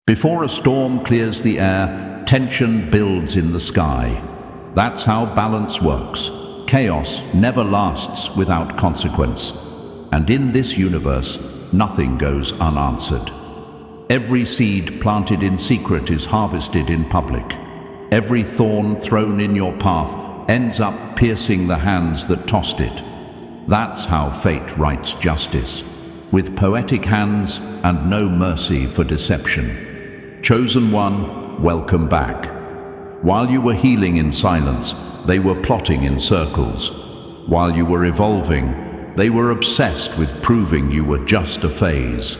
Before a storm clears the air, tension builds in the sky. That's how balance works. Chaos never lasts without consequence. And in this universe, nothing goes unanswered. Every seed planted in secret is harvested in public. Every thorn thrown in your path ends up piercing the hands that tossed it. That's how fate writes justice, with poetic hands and no mercy for deception. Chosen one, welcome back. While you were healing in silence, they were plotting in circles. While you were evolving, they were obsessed with proving you were just a phase.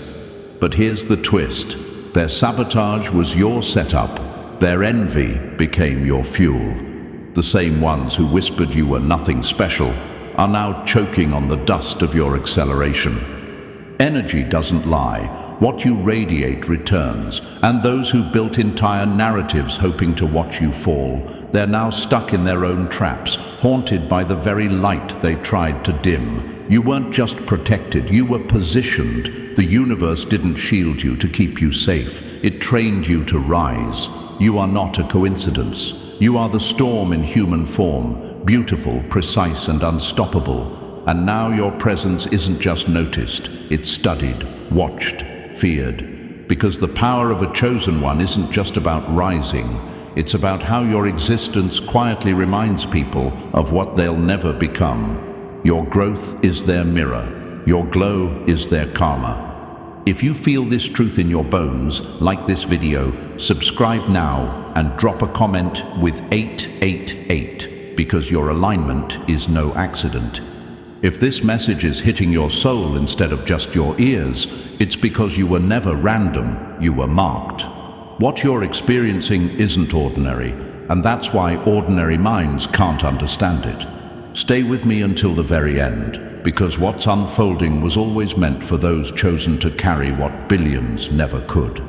But here's the twist. Their sabotage was your setup. Their envy became your fuel. The same ones who whispered you were nothing special are now choking on the dust of your acceleration. Energy doesn't lie. What you radiate returns, and those who built entire narratives hoping to watch you fall, they're now stuck in their own traps, haunted by the very light they tried to dim. You weren't just protected, you were positioned. The universe didn't shield you to keep you safe. It trained you to rise. You are not a coincidence. You are the storm in human form, beautiful, precise, and unstoppable. And now your presence isn't just noticed, it's studied, watched, feared. Because the power of a chosen one isn't just about rising, it's about how your existence quietly reminds people of what they'll never become. Your growth is their mirror. Your glow is their karma. If you feel this truth in your bones, like this video, subscribe now and drop a comment with 888, because your alignment is no accident. If this message is hitting your soul instead of just your ears, it's because you were never random, you were marked. What you're experiencing isn't ordinary, and that's why ordinary minds can't understand it. Stay with me until the very end, because what's unfolding was always meant for those chosen to carry what billions never could.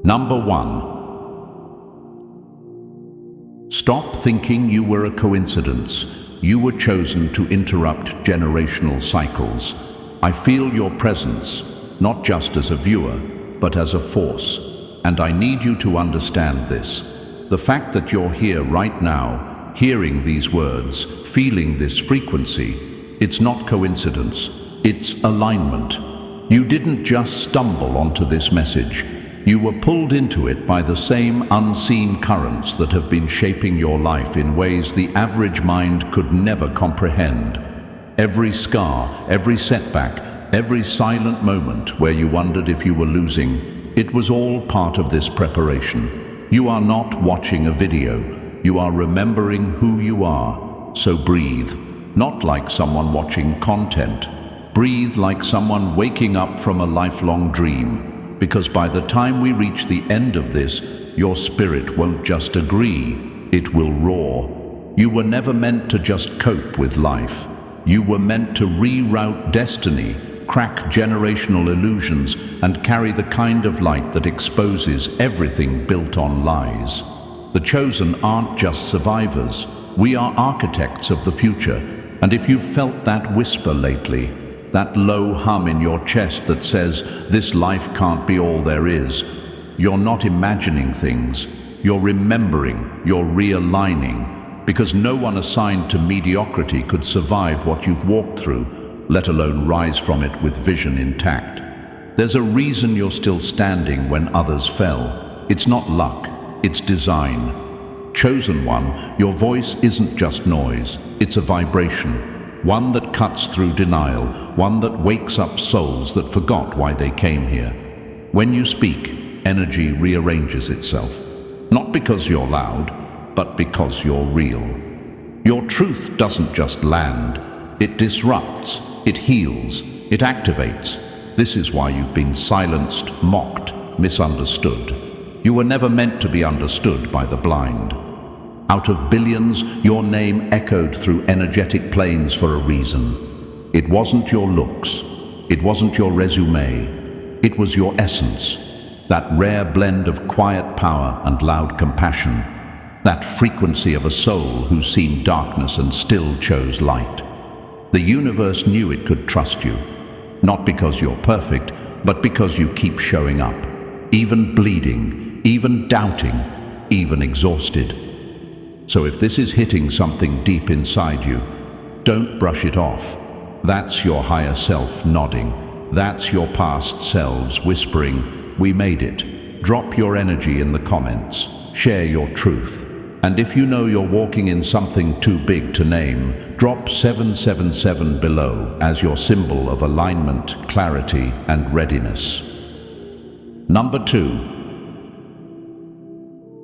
Number 1. Stop thinking you were a coincidence. You were chosen to interrupt generational cycles. I feel your presence, not just as a viewer, but as a force. And I need you to understand this. The fact that you're here right now, hearing these words, feeling this frequency, it's not coincidence, it's alignment. You didn't just stumble onto this message. You were pulled into it by the same unseen currents that have been shaping your life in ways the average mind could never comprehend. Every scar, every setback, every silent moment where you wondered if you were losing, it was all part of this preparation. You are not watching a video, you are remembering who you are. So breathe, not like someone watching content. Breathe like someone waking up from a lifelong dream. Because by the time we reach the end of this, your spirit won't just agree, it will roar. You were never meant to just cope with life. You were meant to reroute destiny, crack generational illusions, and carry the kind of light that exposes everything built on lies. The chosen aren't just survivors. We are architects of the future. And if you've felt that whisper lately, that low hum in your chest that says, this life can't be all there is, you're not imagining things, you're remembering, you're realigning, because no one assigned to mediocrity could survive what you've walked through, let alone rise from it with vision intact. There's a reason you're still standing when others fell. It's not luck, it's design. Chosen one, your voice isn't just noise, it's a vibration. One that cuts through denial, one that wakes up souls that forgot why they came here. When you speak, energy rearranges itself. Not because you're loud, but because you're real. Your truth doesn't just land, it disrupts, it heals, it activates. This is why you've been silenced, mocked, misunderstood. You were never meant to be understood by the blind. Out of billions, your name echoed through energetic planes for a reason. It wasn't your looks, it wasn't your resume, it was your essence. That rare blend of quiet power and loud compassion. That frequency of a soul who's seen darkness and still chose light. The universe knew it could trust you. Not because you're perfect, but because you keep showing up. even bleeding, even doubting, even exhausted. So if this is hitting something deep inside you, don't brush it off. That's your higher self nodding. That's your past selves whispering, "We made it." Drop your energy in the comments. Share your truth. And if you know you're walking in something too big to name, drop 777 below as your symbol of alignment, clarity, and readiness. Number 2.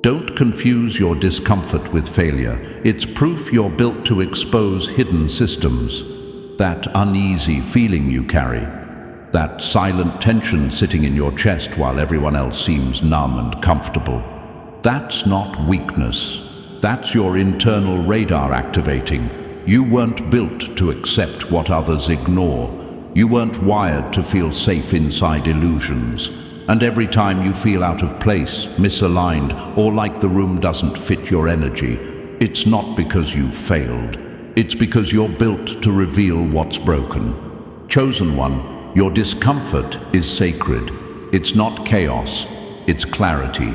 Don't confuse your discomfort with failure. It's proof you're built to expose hidden systems. That uneasy feeling you carry, that silent tension sitting in your chest while everyone else seems numb and comfortable. That's not weakness. That's your internal radar activating. You weren't built to accept what others ignore. You weren't wired to feel safe inside illusions. And every time you feel out of place, misaligned, or like the room doesn't fit your energy, it's not because you've failed. It's because you're built to reveal what's broken. Chosen one, your discomfort is sacred. It's not chaos, it's clarity.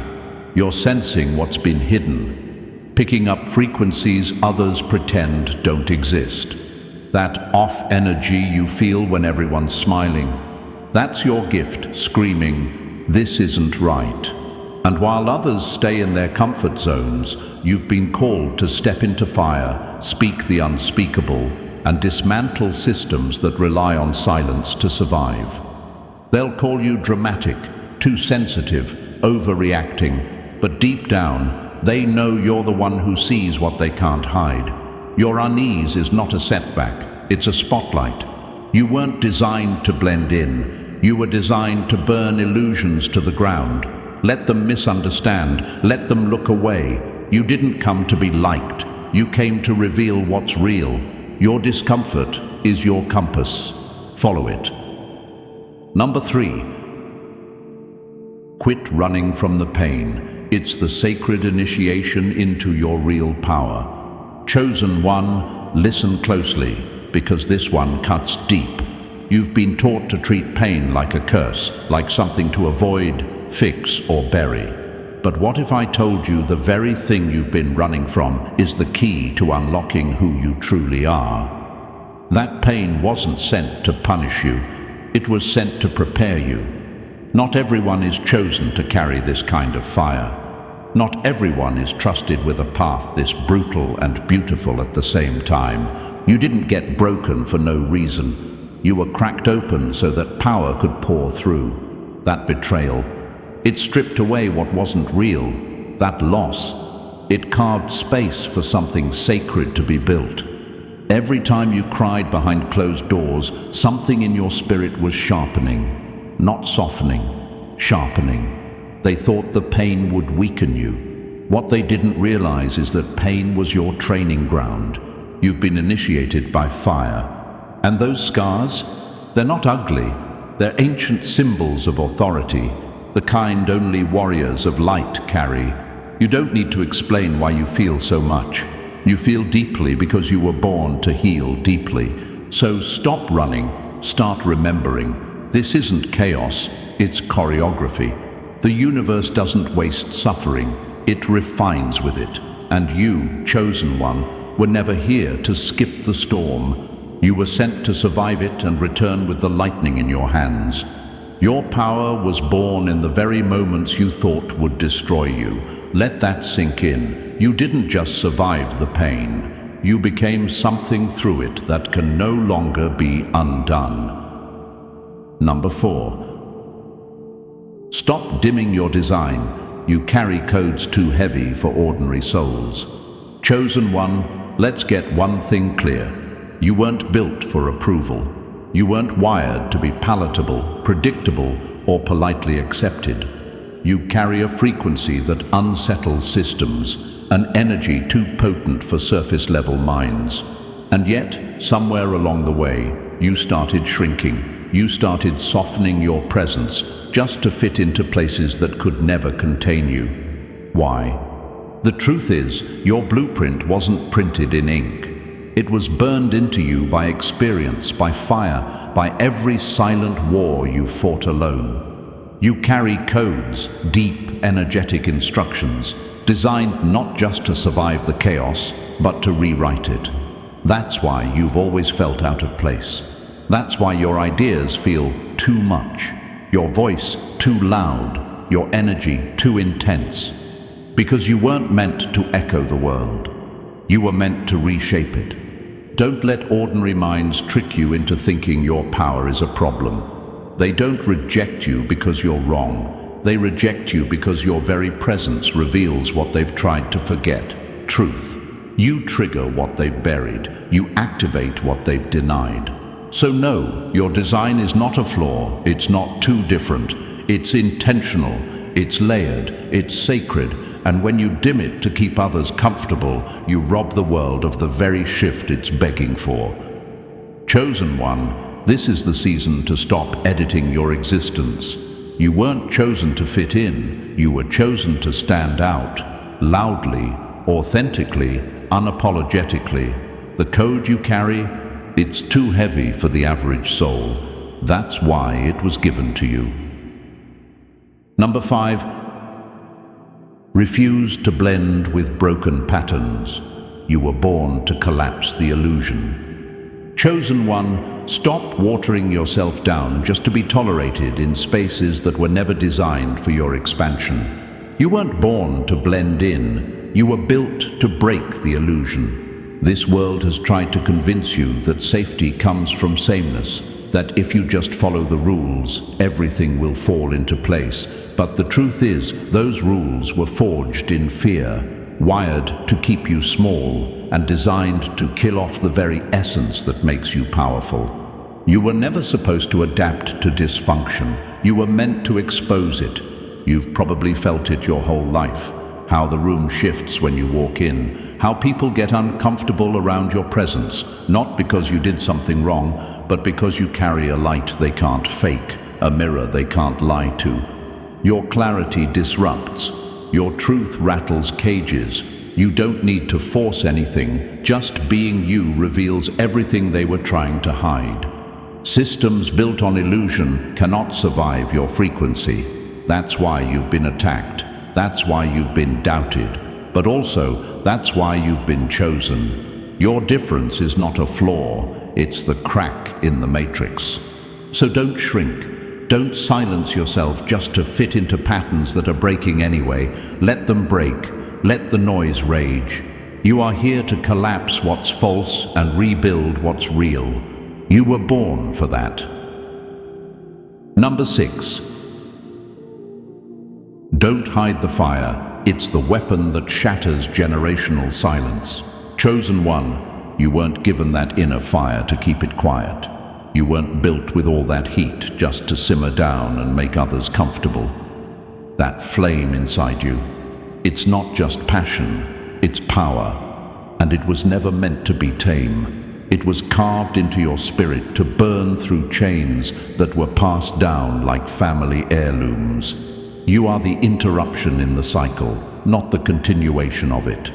You're sensing what's been hidden, picking up frequencies others pretend don't exist. That off energy you feel when everyone's smiling, that's your gift screaming, "This isn't right." And while others stay in their comfort zones, you've been called to step into fire, speak the unspeakable, and dismantle systems that rely on silence to survive. They'll call you dramatic, too sensitive, overreacting, but deep down, they know you're the one who sees what they can't hide. Your unease is not a setback, it's a spotlight. You weren't designed to blend in. You were designed to burn illusions to the ground. Let them misunderstand, let them look away. You didn't come to be liked. You came to reveal what's real. Your discomfort is your compass. Follow it. Number 3. Quit running from the pain. It's the sacred initiation into your real power. Chosen one, listen closely, because this one cuts deep. You've been taught to treat pain like a curse, like something to avoid, fix, or bury. But what if I told you the very thing you've been running from is the key to unlocking who you truly are? That pain wasn't sent to punish you, it was sent to prepare you. Not everyone is chosen to carry this kind of fire. Not everyone is trusted with a path this brutal and beautiful at the same time. You didn't get broken for no reason. You were cracked open so that power could pour through. That betrayal, it stripped away what wasn't real. That loss, it carved space for something sacred to be built. Every time you cried behind closed doors, something in your spirit was sharpening, not softening, sharpening. They thought the pain would weaken you. What they didn't realize is that pain was your training ground. You've been initiated by fire. And those scars, they're not ugly. They're ancient symbols of authority, the kind only warriors of light carry. You don't need to explain why you feel so much. You feel deeply because you were born to heal deeply. So stop running, start remembering. This isn't chaos, it's choreography. The universe doesn't waste suffering, it refines with it. And you, chosen one, were never here to skip the storm. You were sent to survive it and return with the lightning in your hands. Your power was born in the very moments you thought would destroy you. Let that sink in. You didn't just survive the pain. You became something through it that can no longer be undone. Number 4. Stop dimming your design. You carry codes too heavy for ordinary souls. Chosen one, let's get one thing clear. You weren't built for approval. You weren't wired to be palatable, predictable, or politely accepted. You carry a frequency that unsettles systems, an energy too potent for surface-level minds. And yet, somewhere along the way, you started shrinking. You started softening your presence just to fit into places that could never contain you. Why? The truth is, your blueprint wasn't printed in ink. It was burned into you by experience, by fire, by every silent war you fought alone. You carry codes, deep, energetic instructions, designed not just to survive the chaos, but to rewrite it. That's why you've always felt out of place. That's why your ideas feel too much, your voice too loud, your energy too intense. Because you weren't meant to echo the world. You were meant to reshape it. Don't let ordinary minds trick you into thinking your power is a problem. They don't reject you because you're wrong. They reject you because your very presence reveals what they've tried to forget: truth. You trigger what they've buried. You activate what they've denied. So no, your design is not a flaw. It's not too different. It's intentional. It's layered. It's sacred. And when you dim it to keep others comfortable, you rob the world of the very shift it's begging for. Chosen one, this is the season to stop editing your existence. You weren't chosen to fit in. You were chosen to stand out, loudly, authentically, unapologetically. The code you carry, it's too heavy for the average soul. That's why it was given to you. Number 5. Refuse to blend with broken patterns. You were born to collapse the illusion. Chosen one, stop watering yourself down just to be tolerated in spaces that were never designed for your expansion. You weren't born to blend in. You were built to break the illusion. This world has tried to convince you that safety comes from sameness, that if you just follow the rules, everything will fall into place. But the truth is, those rules were forged in fear, wired to keep you small, and designed to kill off the very essence that makes you powerful. You were never supposed to adapt to dysfunction. You were meant to expose it. You've probably felt it your whole life. How the room shifts when you walk in, how people get uncomfortable around your presence, not because you did something wrong, but because you carry a light they can't fake, a mirror they can't lie to. Your clarity disrupts. Your truth rattles cages. You don't need to force anything. Just being you reveals everything they were trying to hide. Systems built on illusion cannot survive your frequency. That's why you've been attacked. That's why you've been doubted. But also, that's why you've been chosen. Your difference is not a flaw. It's the crack in the matrix. So don't shrink. Don't silence yourself just to fit into patterns that are breaking anyway. Let them break. Let the noise rage. You are here to collapse what's false and rebuild what's real. You were born for that. Number 6. Don't hide the fire. It's the weapon that shatters generational silence. Chosen one, you weren't given that inner fire to keep it quiet. You weren't built with all that heat just to simmer down and make others comfortable. That flame inside you, it's not just passion, it's power. And it was never meant to be tame. It was carved into your spirit to burn through chains that were passed down like family heirlooms. You are the interruption in the cycle, not the continuation of it.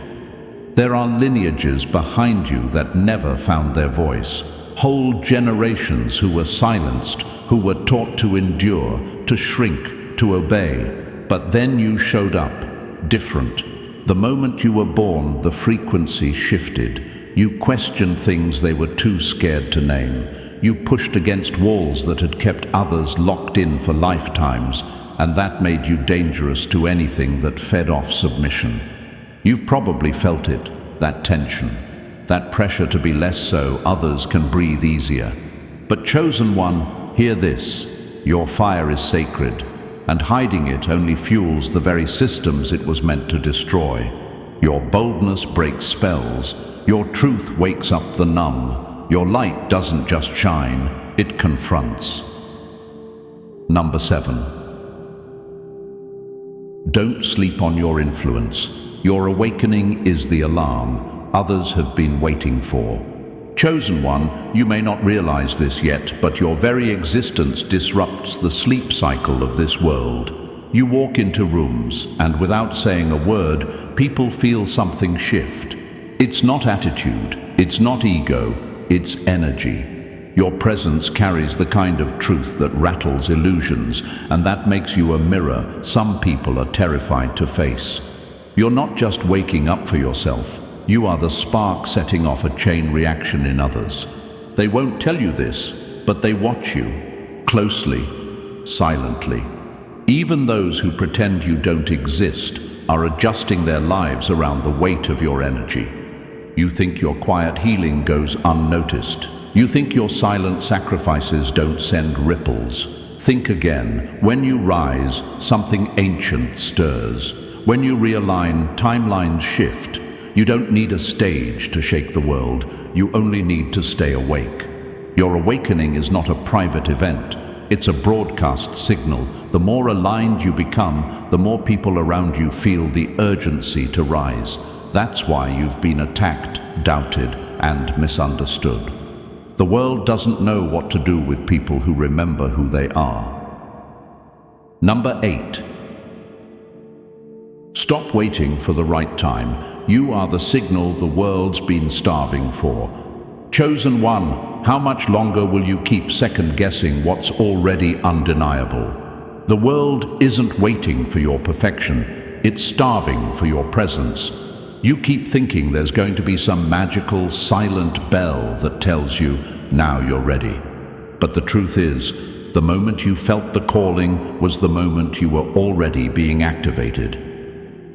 There are lineages behind you that never found their voice. Whole generations who were silenced, who were taught to endure, to shrink, to obey. But then you showed up, different. The moment you were born, the frequency shifted. You questioned things they were too scared to name. You pushed against walls that had kept others locked in for lifetimes, and that made you dangerous to anything that fed off submission. You've probably felt it, that tension. That pressure to be less so others can breathe easier. But chosen one, hear this. Your fire is sacred, and hiding it only fuels the very systems it was meant to destroy. Your boldness breaks spells. Your truth wakes up the numb. Your light doesn't just shine, it confronts. Number 7. Don't sleep on your influence. Your awakening is the alarm others have been waiting for. Chosen one, you may not realize this yet, but your very existence disrupts the sleep cycle of this world. You walk into rooms, and without saying a word, people feel something shift. It's not attitude, it's not ego, it's energy. Your presence carries the kind of truth that rattles illusions, and that makes you a mirror some people are terrified to face. You're not just waking up for yourself, you are the spark setting off a chain reaction in others. They won't tell you this, but they watch you, closely, silently. Even those who pretend you don't exist are adjusting their lives around the weight of your energy. You think your quiet healing goes unnoticed. You think your silent sacrifices don't send ripples. Think again. When you rise, something ancient stirs. When you realign, timelines shift. You don't need a stage to shake the world. You only need to stay awake. Your awakening is not a private event. It's a broadcast signal. The more aligned you become, the more people around you feel the urgency to rise. That's why you've been attacked, doubted, and misunderstood. The world doesn't know what to do with people who remember who they are. Number 8. Stop waiting for the right time. You are the signal the world's been starving for. Chosen one, how much longer will you keep second-guessing what's already undeniable? The world isn't waiting for your perfection, it's starving for your presence. You keep thinking there's going to be some magical, silent bell that tells you, now you're ready. But the truth is, the moment you felt the calling was the moment you were already being activated.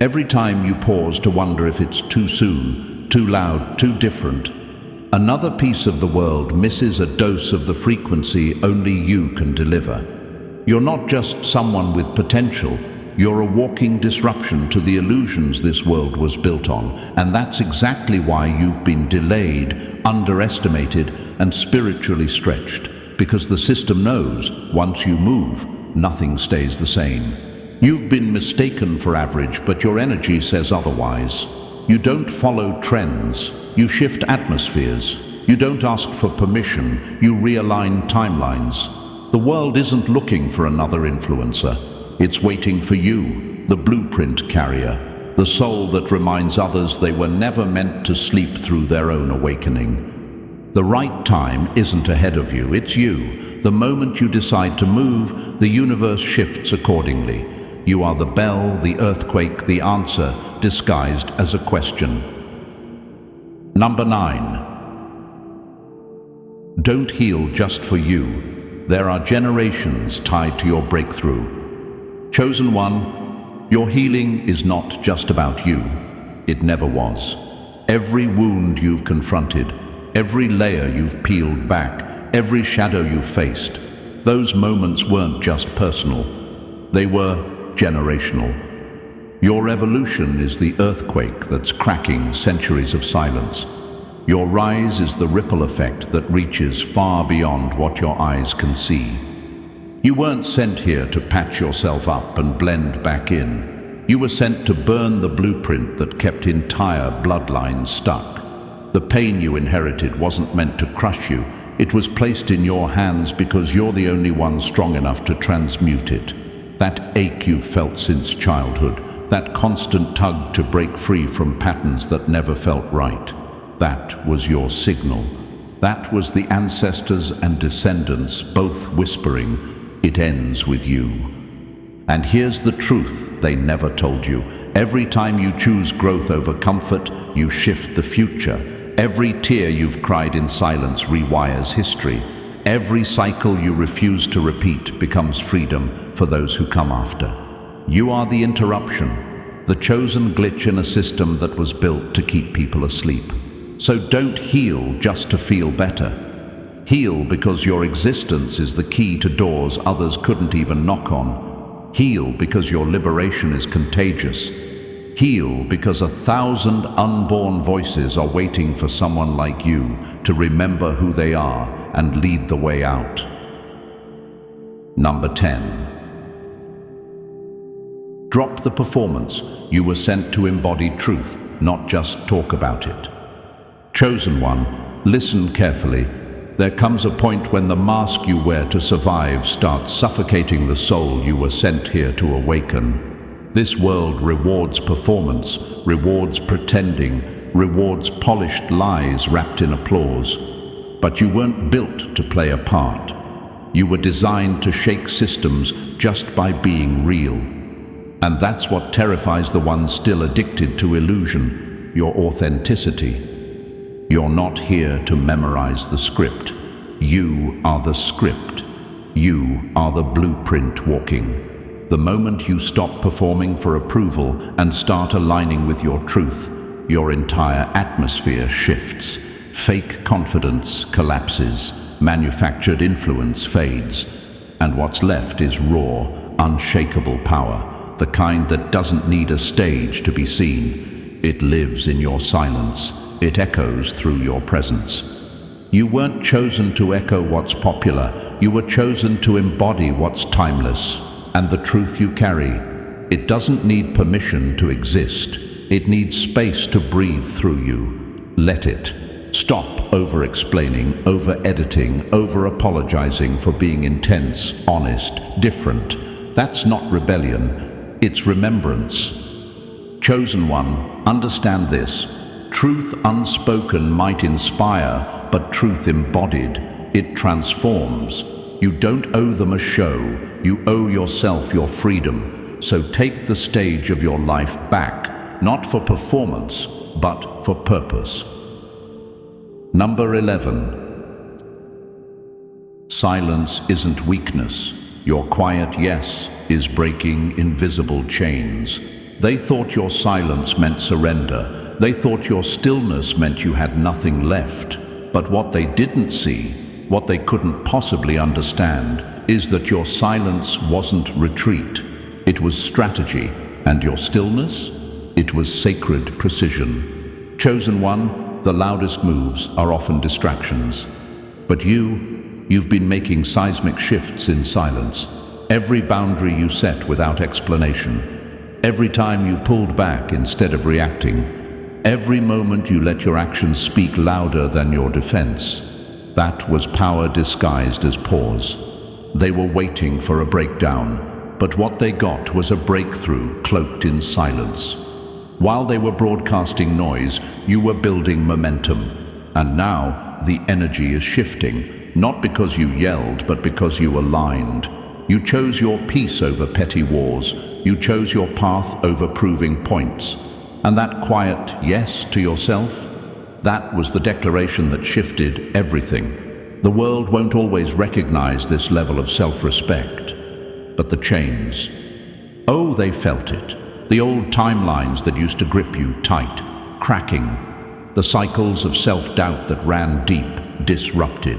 Every time you pause to wonder if it's too soon, too loud, too different, another piece of the world misses a dose of the frequency only you can deliver. You're not just someone with potential, you're a walking disruption to the illusions this world was built on, and that's exactly why you've been delayed, underestimated, and spiritually stretched, because the system knows, once you move, nothing stays the same. You've been mistaken for average, but your energy says otherwise. You don't follow trends, you shift atmospheres. You don't ask for permission, you realign timelines. The world isn't looking for another influencer. It's waiting for you, the blueprint carrier, the soul that reminds others they were never meant to sleep through their own awakening. The right time isn't ahead of you, it's you. The moment you decide to move, the universe shifts accordingly. You are the bell, the earthquake, the answer, disguised as a question. Number 9. Don't heal just for you. There are generations tied to your breakthrough. Chosen one, your healing is not just about you. It never was. Every wound you've confronted, every layer you've peeled back, every shadow you've faced, those moments weren't just personal. They were generational. Your evolution is the earthquake that's cracking centuries of silence. Your rise is the ripple effect that reaches far beyond what your eyes can see. You weren't sent here to patch yourself up and blend back in. You were sent to burn the blueprint that kept entire bloodlines stuck. The pain you inherited wasn't meant to crush you. It was placed in your hands because you're the only one strong enough to transmute it. That ache you've felt since childhood, that constant tug to break free from patterns that never felt right, that was your signal. That was the ancestors and descendants both whispering, it ends with you. And here's the truth they never told you. Every time you choose growth over comfort, you shift the future. Every tear you've cried in silence rewires history. Every cycle you refuse to repeat becomes freedom for those who come after. You are the interruption, the chosen glitch in a system that was built to keep people asleep. So don't heal just to feel better. Heal because your existence is the key to doors others couldn't even knock on. Heal because your liberation is contagious. Heal because 1,000 unborn voices are waiting for someone like you to remember who they are and lead the way out. Number 10. Drop the performance. You were sent to embody truth, not just talk about it. Chosen one, listen carefully. There comes a point when the mask you wear to survive starts suffocating the soul you were sent here to awaken. This world rewards performance, rewards pretending, rewards polished lies wrapped in applause. But you weren't built to play a part. You were designed to shake systems just by being real. And that's what terrifies the ones still addicted to illusion, your authenticity. You're not here to memorize the script. You are the script. You are the blueprint walking. The moment you stop performing for approval and start aligning with your truth, your entire atmosphere shifts. Fake confidence collapses, manufactured influence fades, and what's left is raw, unshakable power, the kind that doesn't need a stage to be seen. It lives in your silence. It echoes through your presence. You weren't chosen to echo what's popular. You were chosen to embody what's timeless. And the truth you carry, it doesn't need permission to exist. It needs space to breathe through you. Let it. Stop over-explaining, over-editing, over-apologizing for being intense, honest, different. That's not rebellion. It's remembrance. Chosen one, understand this. Truth unspoken might inspire, but truth embodied, it transforms. You don't owe them a show. You owe yourself your freedom. So take the stage of your life back, not for performance, but for purpose. Number 11. Silence isn't weakness. Your quiet yes is breaking invisible chains. They thought your silence meant surrender. They thought your stillness meant you had nothing left. But what they didn't see, what they couldn't possibly understand, is that your silence wasn't retreat. It was strategy. And your stillness? It was sacred precision. Chosen one, the loudest moves are often distractions. But you've been making seismic shifts in silence. Every boundary you set without explanation. Every time you pulled back instead of reacting. Every moment you let your actions speak louder than your defense. That was power disguised as pause. They were waiting for a breakdown, but what they got was a breakthrough cloaked in silence. While they were broadcasting noise, you were building momentum. And now the energy is shifting, not because you yelled, but because you aligned. You chose your peace over petty wars. You chose your path over proving points. And that quiet yes to yourself, that was the declaration that shifted everything. The world won't always recognize this level of self-respect. But the chains, oh, they felt it. The old timelines that used to grip you tight, cracking. The cycles of self-doubt that ran deep, disrupted.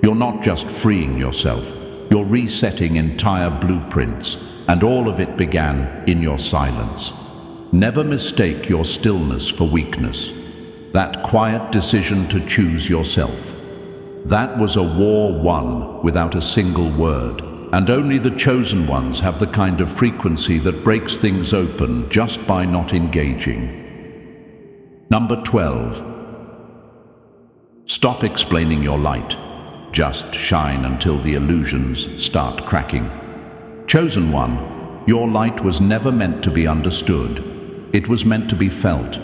You're not just freeing yourself, you're resetting entire blueprints, and all of it began in your silence. Never mistake your stillness for weakness. That quiet decision to choose yourself. That was a war won without a single word. And only the chosen ones have the kind of frequency that breaks things open just by not engaging. Number 12. Stop explaining your light. Just shine until the illusions start cracking. Chosen one, your light was never meant to be understood. It was meant to be felt.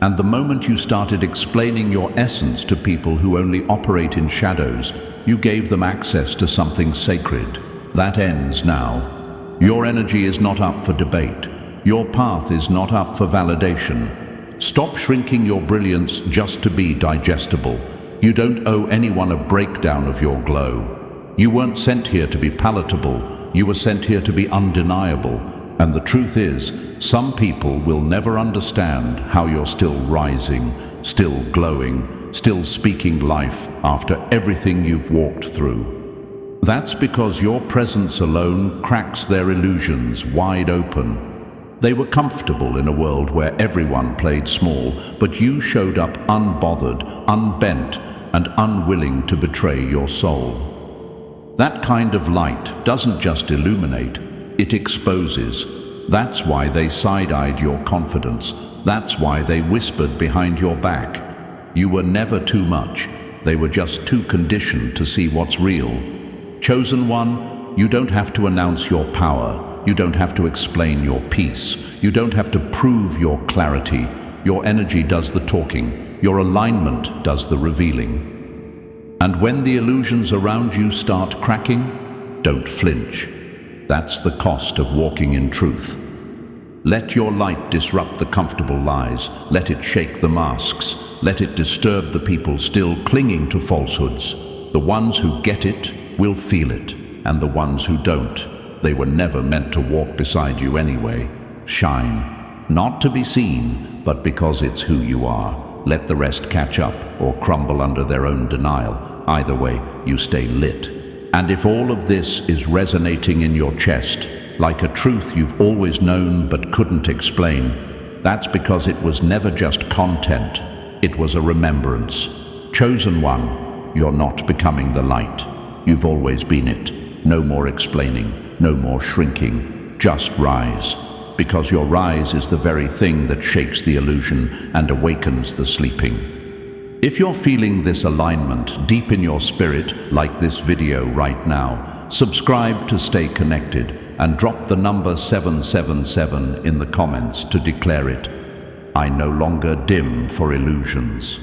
And the moment you started explaining your essence to people who only operate in shadows, you gave them access to something sacred. That ends now. Your energy is not up for debate. Your path is not up for validation. Stop shrinking your brilliance just to be digestible. You don't owe anyone a breakdown of your glow. You weren't sent here to be palatable. You were sent here to be undeniable. And the truth is, some people will never understand how you're still rising, still glowing, still speaking life after everything you've walked through. That's because your presence alone cracks their illusions wide open. They were comfortable in a world where everyone played small, but you showed up unbothered, unbent, and unwilling to betray your soul. That kind of light doesn't just illuminate, it exposes. That's why they side-eyed your confidence. That's why they whispered behind your back. You were never too much. They were just too conditioned to see what's real. Chosen one, you don't have to announce your power. You don't have to explain your peace. You don't have to prove your clarity. Your energy does the talking. Your alignment does the revealing. And when the illusions around you start cracking, don't flinch. That's the cost of walking in truth. Let your light disrupt the comfortable lies. Let it shake the masks. Let it disturb the people still clinging to falsehoods. The ones who get it will feel it, and the ones who don't, they were never meant to walk beside you anyway. Shine, not to be seen, but because it's who you are. Let the rest catch up or crumble under their own denial. Either way, you stay lit. And if all of this is resonating in your chest, like a truth you've always known but couldn't explain, that's because it was never just content. It was a remembrance. Chosen one, you're not becoming the light. You've always been it. No more explaining, no more shrinking. Just rise. Because your rise is the very thing that shakes the illusion and awakens the sleeping. If you're feeling this alignment deep in your spirit, like this video right now, subscribe to stay connected and drop the number 777 in the comments to declare it. I no longer dim for illusions.